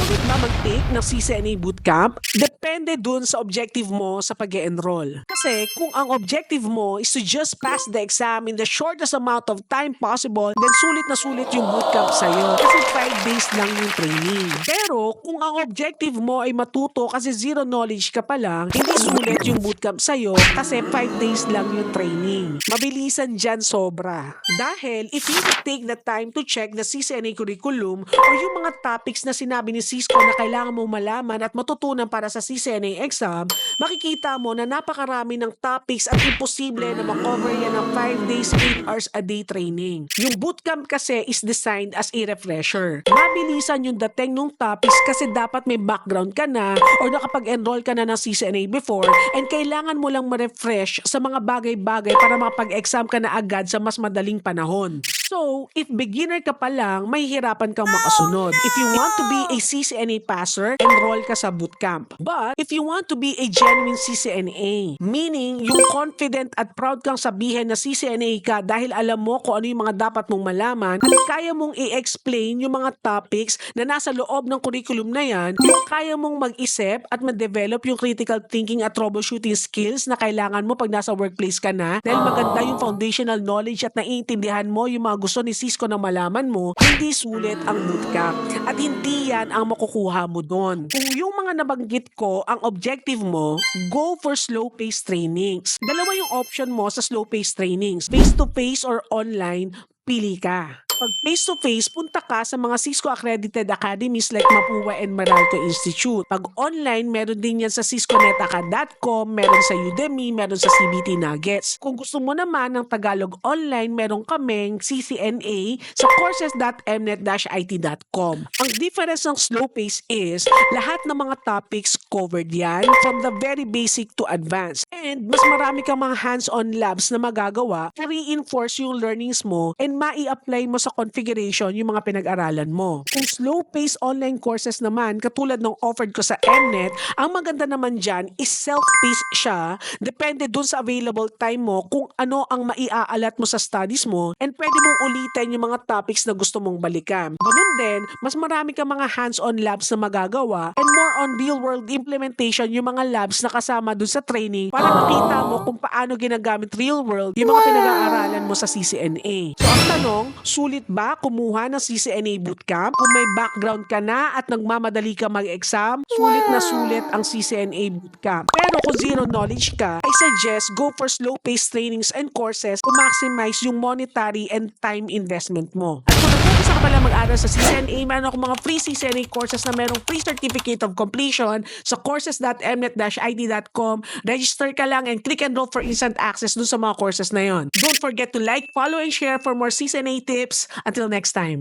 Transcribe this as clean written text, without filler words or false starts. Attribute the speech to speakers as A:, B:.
A: sulit ba mag-take ng CCNA Bootcamp? Depende dun sa objective mo sa pag-e-enroll. Kasi kung ang objective mo is to just pass the exam in the shortest amount of time possible, then sulit na sulit yung bootcamp sa'yo. Kasi 5 days lang yung training. Pero kung ang objective mo ay matuto kasi zero knowledge ka pa lang, hindi sulit yung bootcamp sa'yo kasi 5 days lang yung training. Mabilisan dyan sobra. Dahil if you would take the time to check the CCNA curriculum or yung mga topics na sinabi ni Cisco na kailangan mo malaman at matutunan para sa CCNA exam, makikita mo na napakarami ng topics at imposible na makover yan ng 5 days, 8 hours a day training. Yung bootcamp kasi is designed as a refresher. Mabilisan yung dating ng topics kasi dapat may background ka na or nakapag-enroll ka na ng CCNA before and kailangan mo lang ma-refresh sa mga bagay-bagay para makapag-exam ka na agad sa mas madaling panahon. So, if beginner ka pa lang, mahihirapan kang makasunod. If you want to be a CCNA passer, enroll ka sa bootcamp. But, if you want to be a genuine CCNA, meaning yung confident at proud kang sabihin na CCNA ka dahil alam mo kung ano yung mga dapat mong malaman at kaya mong i-explain yung mga topics na nasa loob ng curriculum na yan, yung kaya mong mag-isip at ma-develop yung critical thinking at troubleshooting skills na kailangan mo pag nasa workplace ka na dahil maganda yung foundational knowledge at naiintindihan mo yung mga gusto ni Cisco na malaman mo, hindi sulit ang bootcamp. At hindi yan ang makukuha mo doon. Kung yung mga nabanggit ko, ang objective mo, go for slow-paced trainings. Dalawa yung option mo sa slow-paced trainings. Face-to-face or online, pili ka. Pag face-to-face, punta ka sa mga Cisco accredited academies like Mapua and Meralco Institute. Pag online, meron din yan sa cisconetacad.com, meron sa Udemy, meron sa CBT Nuggets. Kung gusto mo naman ng Tagalog online, meron kaming CCNA sa courses.mnet-it.com. Ang difference ng slow pace is, lahat ng mga topics covered yan from the very basic to advanced. And mas marami kang mga hands-on labs na magagawa to reinforce yung learnings mo and mai-apply mo sa configuration yung mga pinag-aralan mo. Kung slow-paced online courses naman, katulad ng offered ko sa Mnet, ang maganda naman dyan is self-paced siya. Depende dun sa available time mo kung ano ang maiaalat mo sa studies mo and pwede mong ulitin yung mga topics na gusto mong balikan. Ganun din, mas marami kang mga hands-on labs na magagawa and more on real-world implementation yung mga labs na kasama dun sa training para makita mo kung paano ginagamit real-world yung mga pinag-aaralan mo sa CCNA. So ang tanong, sulit ba kumuha ng CCNA Bootcamp? Kung may background ka na at nagmamadali ka mag-exam, sulit na sulit ang CCNA Bootcamp. Pero kung zero knowledge ka, I suggest go for slow-paced trainings and courses to maximize yung monetary and time investment mo. At kung nag-umpisa ka pala mag-aral sa CCNA, meron akong mga free CCNA courses na merong free certificate of completion sa courses.mnet-it.com. Register ka lang and click enroll for instant access dun sa mga courses na yon. Don't forget to like, follow, and share for more CCNA tips. Until next time.